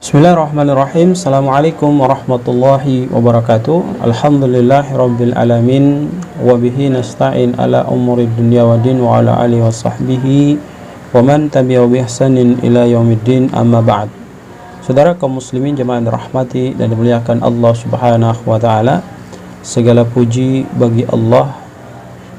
Bismillahirrahmanirrahim. Assalamualaikum warahmatullahi wabarakatuh. Alhamdulillahirabbil alamin wa bihi nasta'in ala umuri dunya waddin wa ala alihi wa sahbihi wa man tabi'ahu bi ihsanin ila yaumiddin, amma ba'd. Saudara kaum muslimin jemaah yang dirahmati dan dimuliakan Allah Subhanahu wa taala, segala puji bagi Allah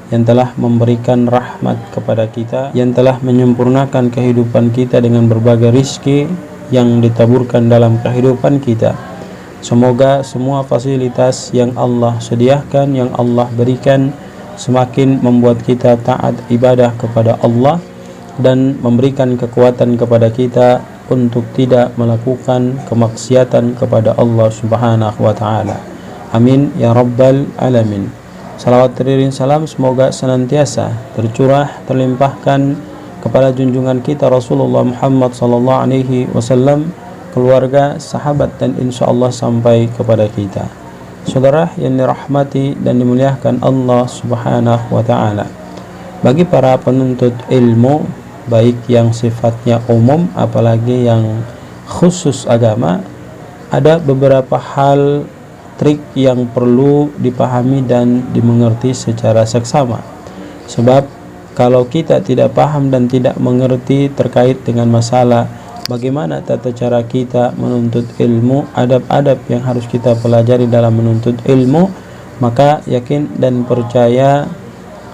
yang telah memberikan rahmat kepada kita, yang telah menyempurnakan kehidupan kita dengan berbagai rizki yang ditaburkan dalam kehidupan kita. Semoga semua fasilitas yang Allah sediakan, yang Allah berikan, semakin membuat kita taat ibadah kepada Allah dan memberikan kekuatan kepada kita untuk tidak melakukan kemaksiatan kepada Allah Subhanahu wa taala. Amin ya rabbal alamin. Salawat teriring salam semoga senantiasa tercurah, terlimpahkan kepada junjungan kita Rasulullah Muhammad sallallahu alaihi wasallam, keluarga, sahabat, dan insyaallah sampai kepada kita. Saudara yang dirahmati dan dimuliakan Allah Subhanahu wa taala, bagi para penuntut ilmu baik yang sifatnya umum apalagi yang khusus agama, ada beberapa hal trik yang perlu dipahami dan dimengerti secara seksama. Sebab kalau kita tidak paham dan tidak mengerti terkait dengan masalah bagaimana tata cara kita menuntut ilmu, adab-adab yang harus kita pelajari dalam menuntut ilmu, maka yakin dan percaya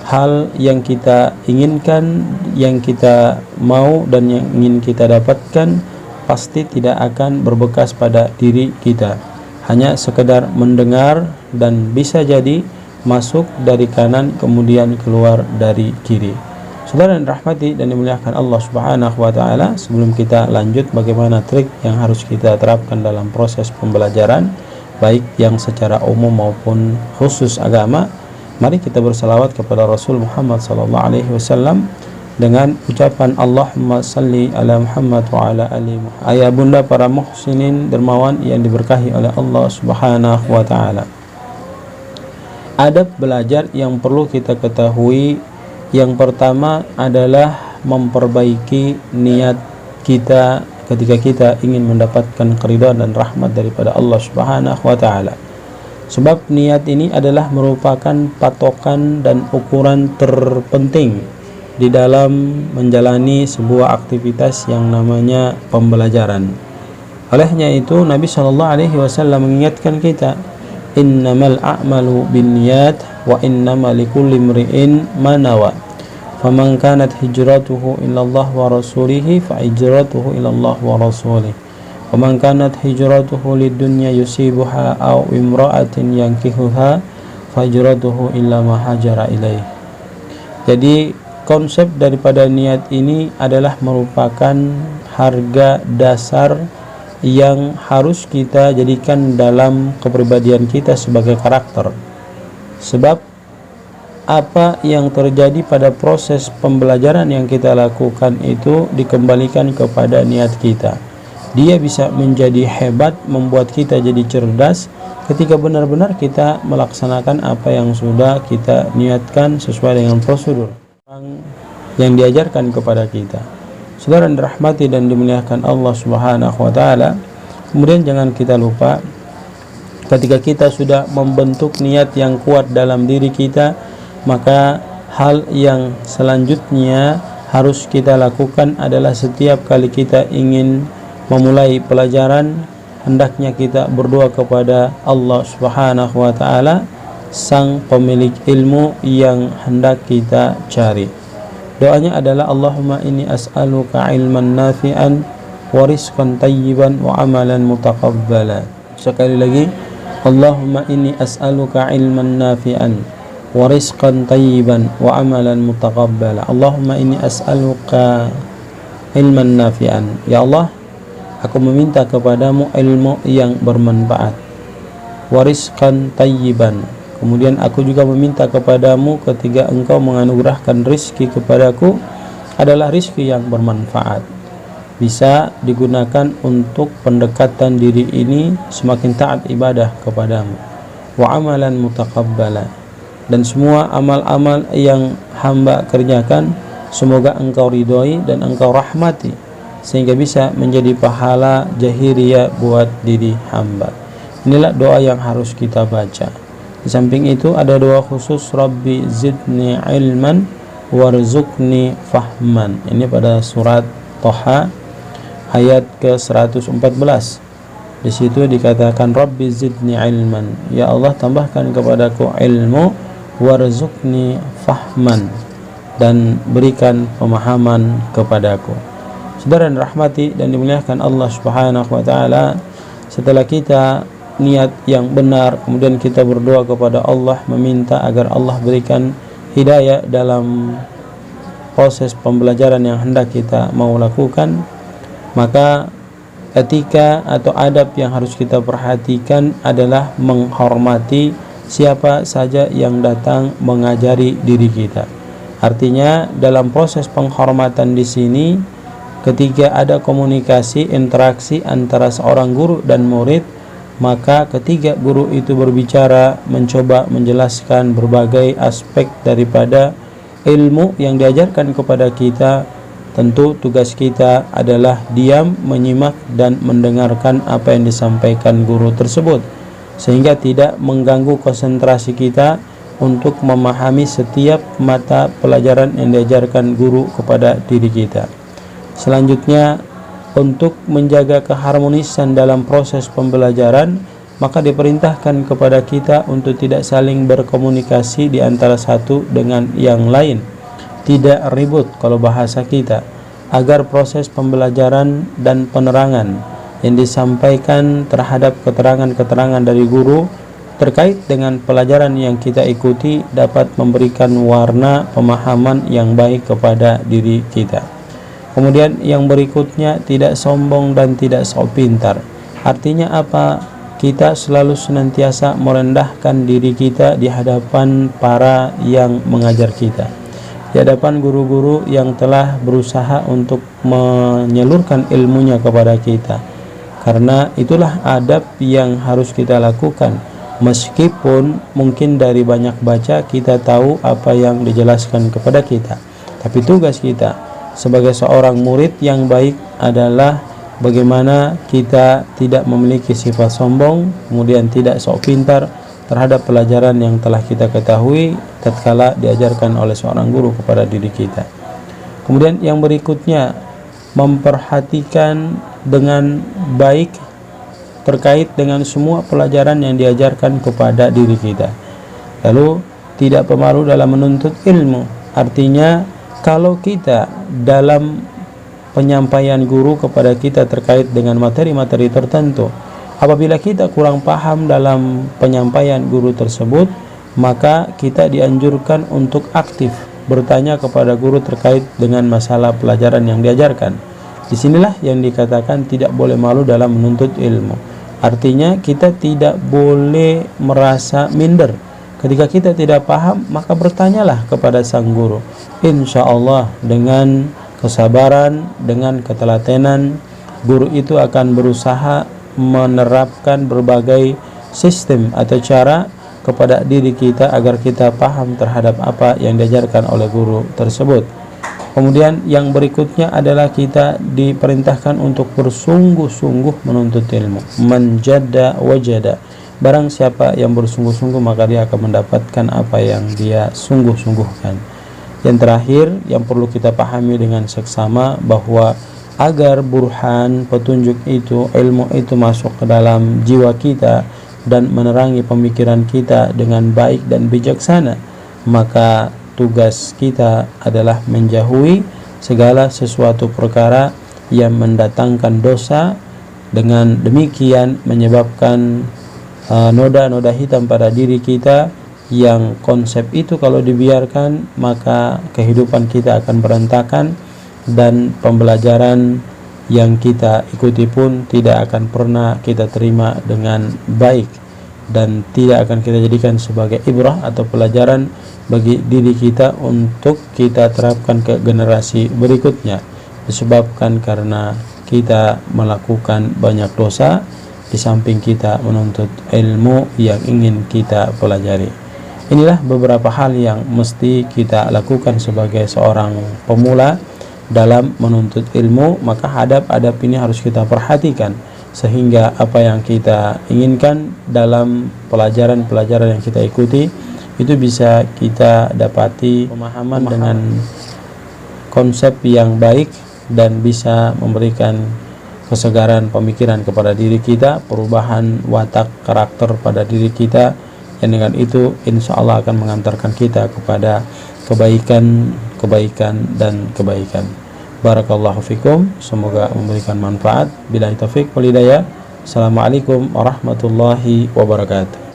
hal yang kita inginkan, yang kita mau dan yang ingin kita dapatkan pasti tidak akan berbekas pada diri kita. Hanya sekedar mendengar dan bisa jadi masuk dari kanan kemudian keluar dari kiri. Saudara yang dirahmati dan dimuliakan Allah Subhanahu wa taala, sebelum kita lanjut bagaimana trik yang harus kita terapkan dalam proses pembelajaran baik yang secara umum maupun khusus agama, mari kita bersalawat kepada Rasul Muhammad sallallahu alaihi wasallam dengan ucapan Allahumma salli ala Muhammad wa ala ali Muhammad. Ayah bunda para muhsinin dermawan yang diberkahi oleh Allah Subhanahu wa taala. Adab belajar yang perlu kita ketahui, yang pertama adalah memperbaiki niat kita ketika kita ingin mendapatkan keridhaan dan rahmat daripada Allah Subhanahu wa taala. Sebab niat ini adalah merupakan patokan dan ukuran terpenting di dalam menjalani sebuah aktivitas yang namanya pembelajaran. Olehnya itu Nabi sallallahu alaihi wasallam mengingatkan kita, innamal a'malu binniyat wa innamal likulli imri'in ma nawa. Faman kanat hijratuhu ila Allah wa rasulihi fa hijratuhu ila Allah wa rasulih. Wa man kanat hijratuhu lidunya yusibuha aw imra'atin yankihuha fa hijratuhu illa ma hajara ilaih. Jadi konsep daripada niat ini adalah merupakan harga dasar yang harus kita jadikan dalam kepribadian kita sebagai karakter. Sebab apa yang terjadi pada proses pembelajaran yang kita lakukan itu dikembalikan kepada niat kita. Dia bisa menjadi hebat, membuat kita jadi cerdas ketika benar-benar kita melaksanakan apa yang sudah kita niatkan sesuai dengan prosedur yang diajarkan kepada kita. Saudara yang dirahmati dan dimuliakan Allah Subhanahu wa taala, kemudian jangan kita lupa ketika kita sudah membentuk niat yang kuat dalam diri kita, maka hal yang selanjutnya harus kita lakukan adalah setiap kali kita ingin memulai pelajaran, hendaknya kita berdoa kepada Allah Subhanahu wa taala, sang pemilik ilmu yang hendak kita cari. Doanya adalah Allahumma inni as'aluka ilman nafi'an wa rizqan tayyiban wa amalan mutaqabbala. Sekali lagi, Allahumma inni as'aluka ilman nafi'an wa rizqan tayyiban wa amalan mutaqabbala. Allahumma inni as'aluka ilman nafi'an. Ya Allah, aku meminta kepadamu ilmu yang bermanfaat. Wa rizqan tayyiban. Kemudian aku juga meminta kepadamu ketika engkau menganugerahkan rizki kepadaku adalah rizki yang bermanfaat, bisa digunakan untuk pendekatan diri ini semakin taat ibadah kepadamu. Wa amalan mutaqabbala, dan semua amal-amal yang hamba kerjakan semoga engkau ridhoi dan engkau rahmati. sehingga bisa menjadi pahala jahiliyah buat diri hamba. Inilah doa yang harus kita baca. Di samping itu ada doa khusus, Rabbi zidni ilman warzuqni fahman. Ini pada surat Toha ayat ke-114. Di situ dikatakan Rabbi zidni ilman, ya Allah tambahkan kepadaku ilmu, warzuqni fahman, dan berikan pemahaman kepadaku. Saudara yang rahmati dan dimuliakan Allah Subhanahu wa taala, setelah kita niat yang benar, kemudian kita berdoa kepada Allah meminta agar Allah berikan hidayah dalam proses pembelajaran yang hendak kita mau lakukan, maka etika atau adab yang harus kita perhatikan adalah menghormati siapa saja yang datang mengajari diri kita. Artinya dalam proses penghormatan di sini, ketika ada komunikasi interaksi antara seorang guru dan murid, maka ketika guru itu berbicara mencoba menjelaskan berbagai aspek daripada ilmu yang diajarkan kepada kita, tentu tugas kita adalah diam, menyimak dan mendengarkan apa yang disampaikan guru tersebut, sehingga tidak mengganggu konsentrasi kita untuk memahami setiap mata pelajaran yang diajarkan guru kepada diri kita. Selanjutnya, untuk menjaga keharmonisan dalam proses pembelajaran, maka diperintahkan kepada kita untuk tidak saling berkomunikasi di antara satu dengan yang lain, tidak ribut kalau bahasa kita, agar proses pembelajaran dan penerangan yang disampaikan terhadap keterangan-keterangan dari guru terkait dengan pelajaran yang kita ikuti dapat memberikan warna pemahaman yang baik kepada diri kita. Kemudian yang berikutnya, tidak sombong dan tidak sok pintar. Artinya apa? Kita selalu senantiasa merendahkan diri kita di hadapan para yang mengajar kita, di hadapan guru-guru yang telah berusaha untuk menyalurkan ilmunya kepada kita. Karena itulah adab yang harus kita lakukan. Meskipun mungkin dari banyak baca kita tahu apa yang dijelaskan kepada kita, tapi tugas kita sebagai seorang murid yang baik adalah bagaimana kita tidak memiliki sifat sombong, kemudian tidak sok pintar terhadap pelajaran yang telah kita ketahui tatkala diajarkan oleh seorang guru kepada diri kita. Kemudian yang berikutnya, memperhatikan dengan baik terkait dengan semua pelajaran yang diajarkan kepada diri kita. Lalu tidak pemalu dalam menuntut ilmu. Artinya kalau kita dalam penyampaian guru kepada kita terkait dengan materi-materi tertentu, apabila kita kurang paham dalam penyampaian guru tersebut, maka kita dianjurkan untuk aktif bertanya kepada guru terkait dengan masalah pelajaran yang diajarkan. Disinilah yang dikatakan tidak boleh malu dalam menuntut ilmu. Artinya kita tidak boleh merasa minder. Ketika kita tidak paham, maka bertanyalah kepada sang guru. Insya Allah dengan kesabaran, dengan ketelatenan, guru itu akan berusaha menerapkan berbagai sistem atau cara kepada diri kita agar kita paham terhadap apa yang diajarkan oleh guru tersebut. Kemudian yang berikutnya adalah kita diperintahkan untuk bersungguh-sungguh menuntut ilmu. Man jadda wajada. Barang siapa yang bersungguh-sungguh maka dia akan mendapatkan apa yang dia sungguh-sungguhkan. Yang terakhir yang perlu kita pahami dengan seksama, bahwa agar burhan, petunjuk itu, ilmu itu masuk ke dalam jiwa kita dan menerangi pemikiran kita dengan baik dan bijaksana, maka tugas kita adalah menjauhi segala sesuatu perkara yang mendatangkan dosa, dengan demikian menyebabkan noda-noda hitam pada diri kita, yang konsep itu kalau dibiarkan maka kehidupan kita akan berantakan dan pembelajaran yang kita ikuti pun tidak akan pernah kita terima dengan baik dan tidak akan kita jadikan sebagai ibrah atau pelajaran bagi diri kita untuk kita terapkan ke generasi berikutnya, disebabkan karena kita melakukan banyak dosa di samping kita menuntut ilmu yang ingin kita pelajari. Inilah beberapa hal yang mesti kita lakukan sebagai seorang pemula dalam menuntut ilmu, maka adab-adab ini harus kita perhatikan sehingga apa yang kita inginkan dalam pelajaran-pelajaran yang kita ikuti itu bisa kita dapati pemahaman dengan konsep yang baik dan bisa memberikan kesegaran pemikiran kepada diri kita, perubahan watak karakter pada diri kita, yang dengan itu insya Allah akan mengantarkan kita kepada kebaikan dan kebaikan. Barakallahu fikum, semoga memberikan manfaat. Billahi taufik wal hidayah. Assalamualaikum warahmatullahi wabarakatuh.